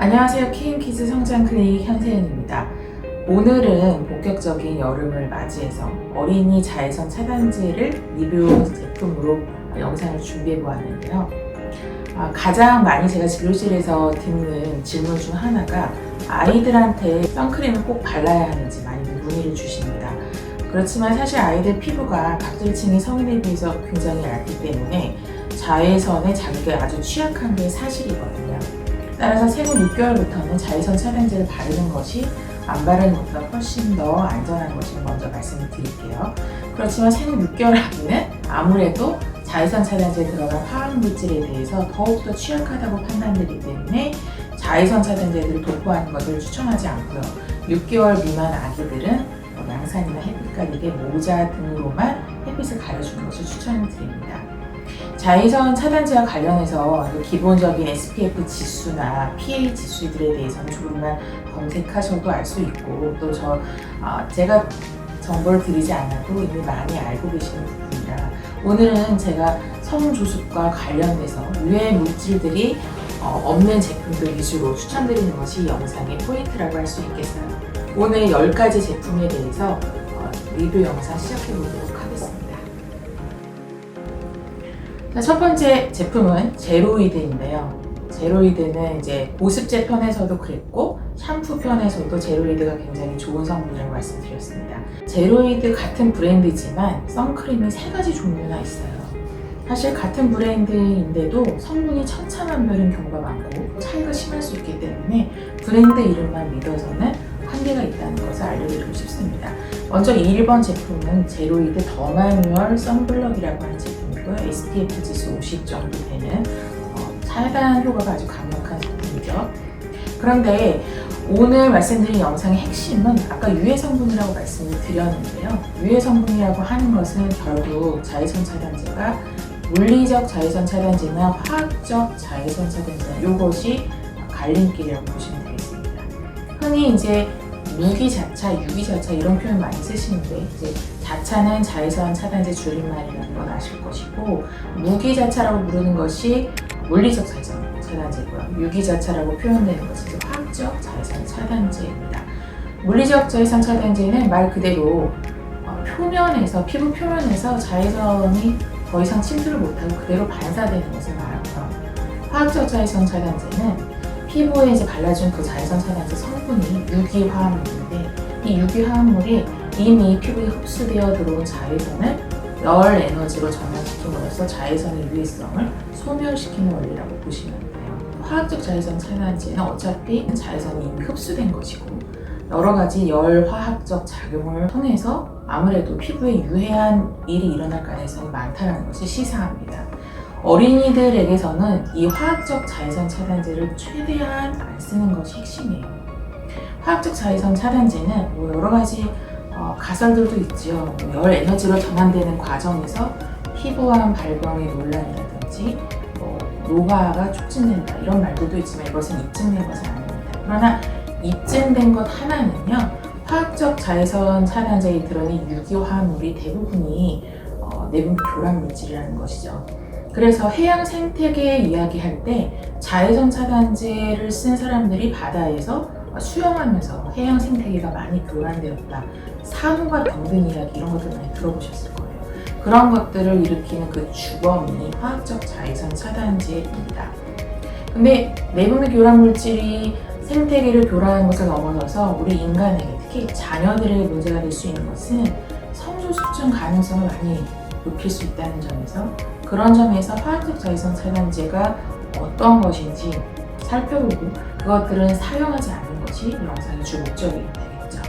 안녕하세요. 키움키즈 성장클리닉 현세은입니다. 오늘은 본격적인 여름을 맞이해서 어린이 자외선 차단제를 리뷰 제품으로 영상을 준비해 보았는데요. 가장 많이 제가 진료실에서 듣는 질문 중 하나가 아이들한테 선크림을 꼭 발라야 하는지 많이 문의를 주십니다. 그렇지만 사실 아이들 피부가 각질층이 성인에 비해서 굉장히 얇기 때문에 자외선에 자극에 아주 취약한 게 사실이거든요. 따라서 생후 6개월부터는 자외선 차단제를 바르는 것이 안 바르는 것보다 훨씬 더 안전한 것을 먼저 말씀을 드릴게요. 그렇지만 생후 6개월 아기는 아무래도 자외선 차단제에 들어간 화학물질에 대해서 더욱더 취약하다고 판단되기 때문에 자외선 차단제들을 도포하는 것을 추천하지 않고요. 6개월 미만 아기들은 양산이나 햇빛 가리개, 모자 등으로만 햇빛을 가려주는 것을 추천을 드립니다. 자외선 차단제와 관련해서 기본적인 SPF 지수나 PA 지수들에 대해서는 조금만 검색하셔도 알 수 있고, 또 제가 정보를 드리지 않아도 이미 많이 알고 계시는 부분이라 오늘은 제가 성조숙과 관련돼서 유해 물질들이 없는 제품들 위주로 추천드리는 것이 영상의 포인트라고 할 수 있겠어요. 오늘 10가지 제품에 대해서 리뷰 영상 시작해 보도록 하겠습니다. 첫 번째 제품은 제로이드인데요. 제로이드는 이제 보습제 편에서도 그랬고 샴푸 편에서도 제로이드가 굉장히 좋은 성분이라고 말씀드렸습니다. 제로이드 같은 브랜드지만 선크림이 3가지 종류나 있어요. 사실 같은 브랜드인데도 성분이 천차만별인 경우가 많고 차이가 심할 수 있기 때문에 브랜드 이름만 믿어서는 한계가 있다는 것을 알려드리고 싶습니다. 먼저 1번 제품은 제로이드 더 마뉴얼 선블럭이라고 하는 제품이고요. SPF 지수 50 정도 되는 차단 효과가 아주 강력한 제품이죠. 그런데 오늘 말씀드린 영상의 핵심은 아까 유해 성분이라고 말씀을 드렸는데요. 유해 성분이라고 하는 것은 결국 자외선 차단제가 물리적 자외선 차단제나 화학적 자외선 차단제, 이것이 갈림길이라고 보시면 되겠습니다. 흔히 이제 무기자차, 유기자차 이런 표현 많이 쓰시는데 이제 자차는 자외선 차단제 줄임말이라는 건 아실 것이고 무기자차라고 부르는 것이 물리적 자외선 차단제고요. 유기자차라고 표현되는 것은 이제 화학적 자외선 차단제입니다. 물리적 자외선 차단제는 말 그대로 표면에서 피부 표면에서 자외선이 더 이상 침투를 못하고 그대로 반사되는 것을 말하고요. 화학적 자외선 차단제는 피부에 이제 발라준 그 자외선 차단제 성분이 유기화합물인데 이 유기화합물이 이미 피부에 흡수되어 들어온 자외선을 열 에너지로 전환시킴으로써 자외선의 유해성을 소멸시키는 원리라고 보시면 돼요. 화학적 자외선 차단제는 어차피 자외선이 이미 흡수된 것이고 여러 가지 열화학적 작용을 통해서 아무래도 피부에 유해한 일이 일어날 가능성이 많다는 것이 시사합니다. 어린이들에게서는 이 화학적 자외선 차단제를 최대한 안 쓰는 것이 핵심이에요. 화학적 자외선 차단제는 여러 가지 가설들도 있죠. 열 에너지로 전환되는 과정에서 피부암 발병의 논란이라든지 노화가 촉진된다 이런 말들도 있지만 이것은 입증된 것은 아닙니다. 그러나 입증된 것 하나는요. 화학적 자외선 차단제에 들어있는 유기화합물이 대부분이 내분 교란 물질이라는 것이죠. 그래서 해양 생태계 이야기할 때 자외선 차단제를 쓴 사람들이 바다에서 수영하면서 해양 생태계가 많이 교란되었다. 산호가 병든 이야기 이런 것들 많이 들어보셨을 거예요. 그런 것들을 일으키는 그 주범이 화학적 자외선 차단제입니다. 근데 내분비 교란 물질이 생태계를 교란하는 것을 넘어서서 우리 인간에게 특히 자녀들에게 문제가 될 수 있는 것은 성소수증 가능성을 많이 높일 수 있다는 점에서 그런 점에서 화학적 자외선 차단제가 어떤 것인지 살펴보고 그것들은 사용하지 않는 것이 영상의 주 목적이 되겠죠.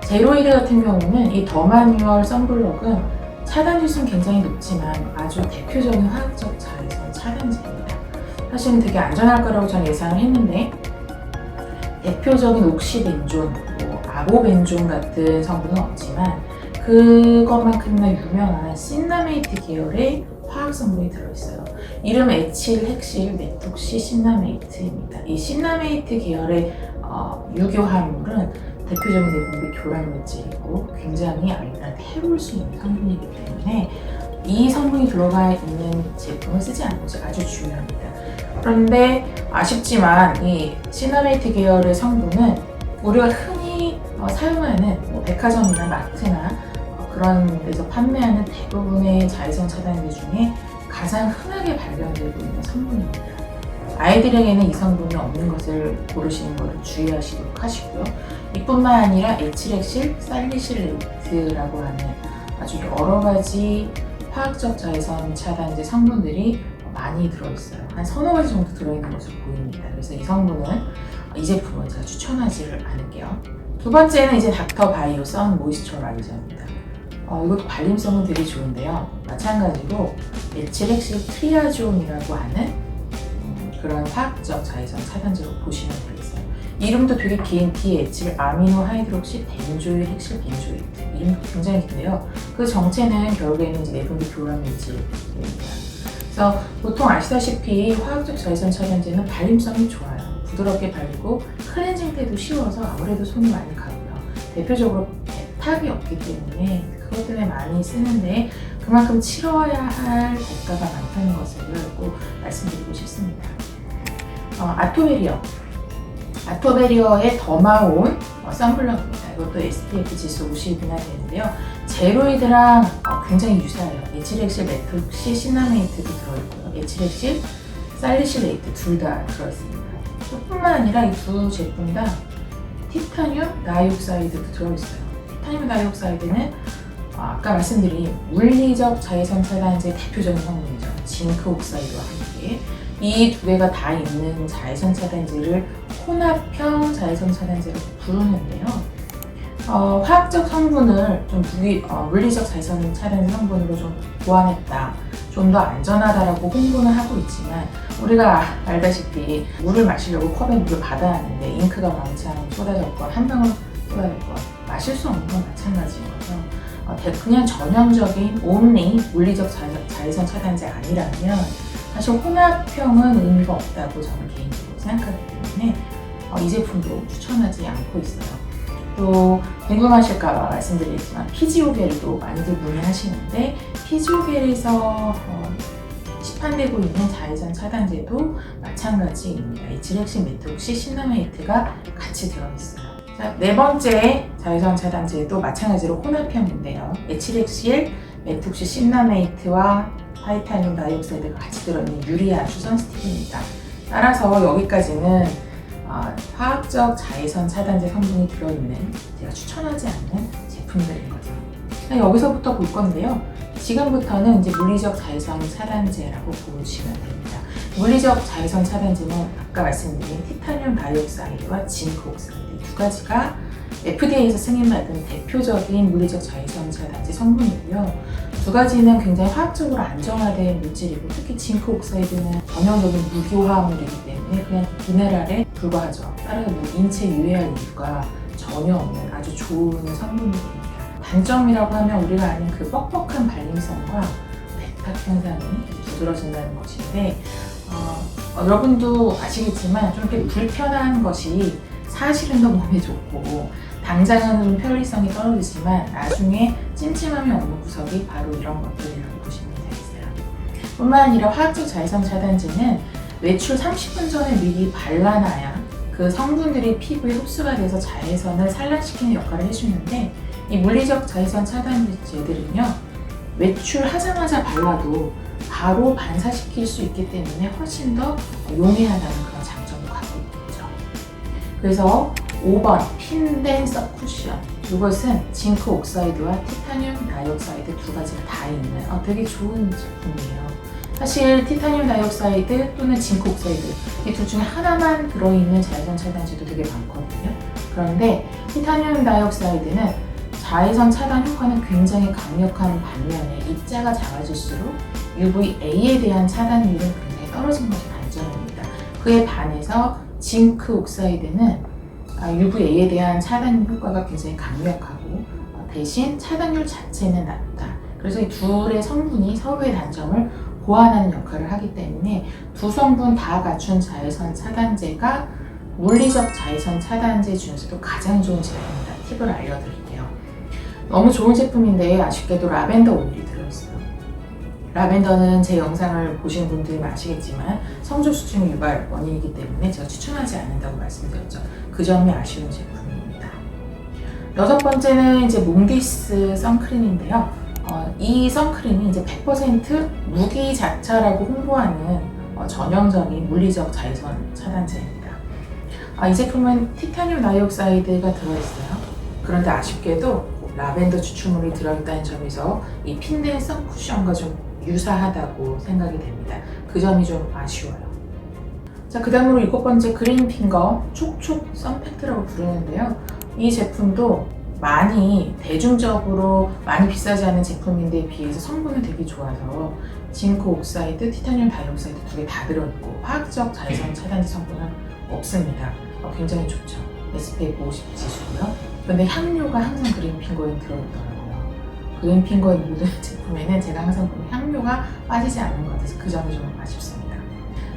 제로이드 같은 경우는 이 더 마뉴얼 선블럭은 차단 지수는 굉장히 높지만 아주 대표적인 화학적 자외선 차단제입니다. 사실은 되게 안전할 거라고 저는 예상을 했는데 대표적인 옥시벤존, 아보벤존 같은 성분은 없지만 그것만큼이나 유명한 신나메이트 계열의 화학 성분이 들어있어요. 이름 에칠, 핵실, 메톡시, 신나메이트입니다. 이 신나메이트 계열의 유기화합물은 대표적인 내분비 교란 물질이고 굉장히 아이들한테 해로울 수 있는 성분이기 때문에 이 성분이 들어가 있는 제품을 쓰지 않는 것이 아주 중요합니다. 그런데 아쉽지만 이 시나메이트 계열의 성분은 우리가 흔히 사용하는 백화점이나 마트나 그런 데서 판매하는 대부분의 자외선 차단제 중에 가장 흔하게 발견되고 있는 성분입니다. 아이들에게는 이 성분이 없는 것을 고르시는 것을 주의하시도록 하시고요. 이뿐만 아니라 에틸엑실, 살리실레이트라고 하는 아주 여러 가지 화학적 자외선 차단제 성분들이 많이 들어있어요. 한 서너 가지 정도 들어있는 것으로 보입니다. 그래서 이 성분은, 이 제품은 제가 추천하지를 않을게요. 두 번째는 이제 닥터바이오 선 모이스처라이저입니다. 이것도 발림성은 되게 좋은데요. 마찬가지로 에틸엑실 트리아존이라고 하는 그런 화학적 자외선 차단제로 보시면 되겠어요. 이름도 되게 긴 디에틸 아미노 하이드록시 벤조일 핵실 벤조이트, 이름도 굉장히 긴데요. 그 정체는 결국에는 이제 내분비 교란 물질입니다. 그래서 보통 아시다시피 화학적 자외선 차단제는 발림성이 좋아요. 부드럽게 발리고 클렌징 때도 쉬워서 아무래도 손이 많이 가고요. 대표적으로 배탁이 없기 때문에 그것 때문에 많이 쓰는데 그만큼 치러야 할 대가가 많다는 것을 꼭 말씀드리고 싶습니다. 아토베리어의 더마온 선블럭입니다. 이것도 SPF 지수 50이나 되는데요. 제로이드랑 굉장히 유사해요. 에틸엑실, 메톡시, 시나메이트도 들어있고요. 에틸엑실, 살리실레이트 둘 다 들어있습니다. 뿐만 아니라 이 두 제품 다 티타늄 다이옥사이드도 들어있어요. 티타늄 다이옥사이드는 아까 말씀드린 물리적 자외선 차단제 대표적인 성분이죠. 징크 옥사이드와 함께 이 두 개가 다 있는 자외선 차단제를 혼합형 자외선 차단제라고 부르는데요. 화학적 성분을 좀 물리적 자외선 차단제 성분으로 좀 보완했다, 좀 더 안전하다라고 홍보는 하고 있지만 우리가 알다시피 물을 마시려고 컵에 물을 받아야 하는데 잉크가 왕창 쏟아졌건 한 방울 쏟아졌건 마실 수 없는 건 마찬가지인 거죠. 그냥 전형적인 only 물리적 자외선 차단제 아니라면 사실 혼합형은 의미가 없다고 저는 개인적으로 생각하기 때문에 이 제품도 추천하지 않고 있어요. 또 궁금하실까봐 말씀드리겠지만 피지오겔도 많이들 문의하시는데 피지오겔에서 시판되고 있는 자외선 차단제도 마찬가지입니다. 에틸엑실, 메톡시, 시나메이트가 같이 들어있어요. 자, 네 번째 자외선 차단제도 마찬가지로 혼합형인데요. 에틸엑실, 메톡시, 시나메이트와 타이타늄 다이옥사이드가 같이 들어있는 유리아 주선 스틱입니다. 따라서 여기까지는 화학적 자외선 차단제 성분이 들어있는 제가 추천하지 않는 제품들인 거죠. 여기서부터 볼 건데요. 지금부터는 이제 물리적 자외선 차단제라고 보시면 됩니다. 물리적 자외선 차단제는 아까 말씀드린 티타늄 다이옥사이드와 징크 옥사이드 이 두 가지가 FDA에서 승인받은 대표적인 물리적 자외선 차단제 성분이고요. 두 가지는 굉장히 화학적으로 안정화된 물질이고 특히 징크 옥사이드는 전형적인 무기화합물이기 때문에 그냥 미네랄에 불과하죠. 따라서 인체 유해할 이유가 전혀 없는 아주 좋은 성분입니다. 단점이라고 하면 우리가 아는 그 뻑뻑한 발림성과 배탁 현상이 두드러진다는 것인데 여러분도 아시겠지만 좀 이렇게 불편한 것이 사실은 더 몸에 좋고 당장은 좀 편리성이 떨어지지만 나중에 찜찜함이 없는 구석이 바로 이런 것들이라고 보시면 되겠어요. 뿐만 아니라 화학적 자외선 차단제는 외출 30분 전에 미리 발라놔야 그 성분들이 피부에 흡수가 돼서 자외선을 산란시키는 역할을 해주는데 이 물리적 자외선 차단제들은요 외출하자마자 발라도 바로 반사시킬 수 있기 때문에 훨씬 더 용이하다는 그런 장점도 갖고 있죠. 그래서 5번 핀덴 서쿠션, 이것은 징크 옥사이드와 티타늄 다이옥사이드 두 가지가 다 있는 되게 좋은 제품이에요. 사실 티타늄 다이옥사이드 또는 징크 옥사이드 이 둘 중에 하나만 들어있는 자외선 차단제도 되게 많거든요. 그런데 티타늄 다이옥사이드는 자외선 차단 효과는 굉장히 강력한 반면에 입자가 작아질수록 UVA에 대한 차단율은 굉장히 떨어진 것이 단점입니다. 그에 반해서 징크 옥사이드는 UVA에 대한 차단 효과가 굉장히 강력하고 대신 차단율 자체는 낮다. 그래서 이 둘의 성분이 서로의 단점을 보완하는 역할을 하기 때문에 두 성분 다 갖춘 자외선 차단제가 물리적 자외선 차단제 중에서도 가장 좋은 제품이다. 팁을 알려드릴게요. 너무 좋은 제품인데 아쉽게도 라벤더 오일이 들어있어요. 라벤더는 제 영상을 보신 분들이 아시겠지만 성적 수증 유발 원인이기 때문에 제가 추천하지 않는다고 말씀드렸죠. 그 점이 아쉬운 제품입니다. 여섯 번째는 이제 몽디스 선크림인데요. 이 선크림이 이제 100% 무기자차라고 홍보하는 전형적인 물리적 자외선 차단제입니다. 이 제품은 티타늄 다이옥사이드가 들어있어요. 그런데 아쉽게도 라벤더 추출물이 들어있다는 점에서 이 핀덴 선쿠션과 좀 유사하다고 생각이 됩니다. 그 점이 좀 아쉬워요. 자, 그 다음으로 7번째 그린핑거 촉촉 선팩트라고 부르는데요. 이 제품도 많이 대중적으로 많이 비싸지 않은 제품인데 비해서 성분은 되게 좋아서 징크 옥사이드, 티타늄 다이옥사이드 두 개 다 들어있고 화학적 자외선 차단제 성분은 없습니다. 굉장히 좋죠. SPF 50 지수고요. 근데 향료가 항상 그린핑거에 들어있더라고요. 그린핑거의 모든 제품에는 제가 항상 보는 향료가 빠지지 않는 것 같아서 그 점이 좀 아쉽습니다.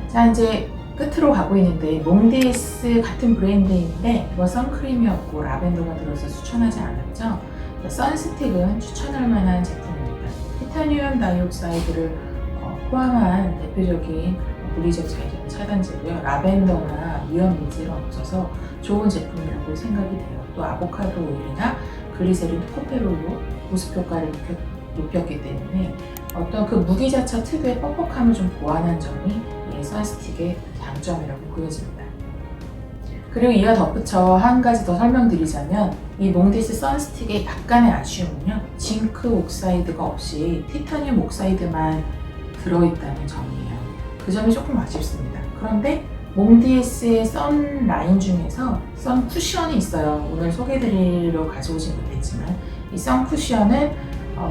자, 이제 끝으로 가고 있는데 몽디스 같은 브랜드인데 이거 선크림이었고 라벤더가 들어서 추천하지 않았죠. 선스틱은 추천할 만한 제품입니다. 티타늄 다이옥사이드를 포함한 대표적인 물리적 자외선 차단제고요. 라벤더나 위험 물질은 없어서 좋은 제품이라고 생각이 돼요. 또 아보카도 오일이나 글리세린, 토코페롤로 보습 효과를 높였기 때문에 어떤 그 무기자차 특유의 뻑뻑함을 좀 보완한 점이 이 선스틱의 장점이라고 보여집니다. 그리고 이어 덧붙여 한 가지 더 설명드리자면 이 몽디스 선스틱의 약간의 아쉬움은요, 징크 옥사이드가 없이 티타늄 옥사이드만 들어있다는 점이에요. 그 점이 조금 아쉽습니다. 그런데 몽디스의 선 라인 중에서 선 쿠션이 있어요. 오늘 소개해드리려 가져오진 못했지만 이 선 쿠션은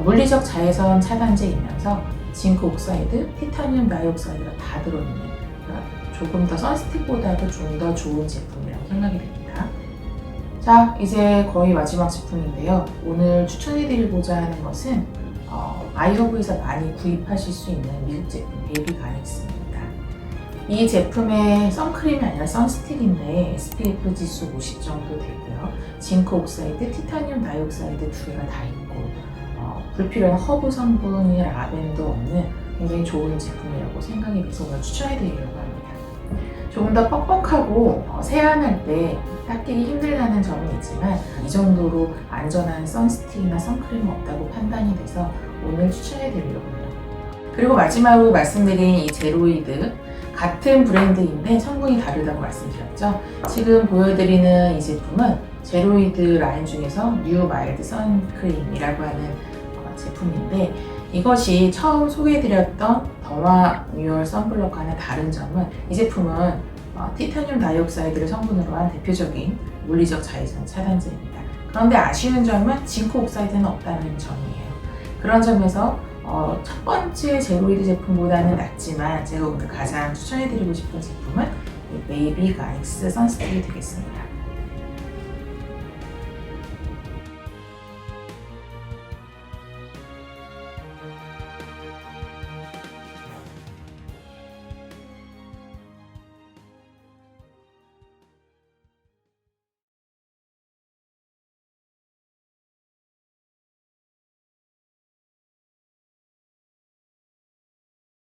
물리적 자외선 차단제이면서 징크 옥사이드, 티타늄 다이옥사이드가 다 들어있는, 그러니까 조금 더 선스틱보다도 좀 더 좋은 제품이라고 생각이 됩니다. 자, 이제 거의 마지막 제품인데요. 오늘 추천해드리고자 하는 것은 아이허브에서 많이 구입하실 수 있는 미국 제품 베이비 가닉스입니다. 이 제품의 선크림이 아니라 선스틱인데 SPF 지수 50 정도 되고요. 징크 옥사이드, 티타늄 다이옥사이드 두 개가 다 있고 불필요한 허브 성분이 라벤더 없는 굉장히 좋은 제품이라고 생각이 돼서 오늘 추천해드리려고 합니다. 조금 더 뻑뻑하고 세안할 때 닦이기 힘들다는 점은 있지만 이 정도로 안전한 선스틱이나 선크림은 없다고 판단이 돼서 오늘 추천해드리려고 해요. 그리고 마지막으로 말씀드린 이 제로이드 같은 브랜드인데 성분이 다르다고 말씀드렸죠. 지금 보여드리는 이 제품은 제로이드 라인 중에서 뉴 마일드 선크림이라고 하는 제품인데 이것이 처음 소개해드렸던 더마 뉴얼 선블럭과는 다른 점은 이 제품은 티타늄 다이옥사이드를 성분으로 한 대표적인 물리적 자외선 차단제입니다. 그런데 아쉬운 점은 징크 옥사이드는 없다는 점이에요. 그런 점에서 첫 번째 제로이드 제품보다는 낫지만 제가 오늘 가장 추천해드리고 싶은 제품은 베이비 가닉스 선스틱이 되겠습니다.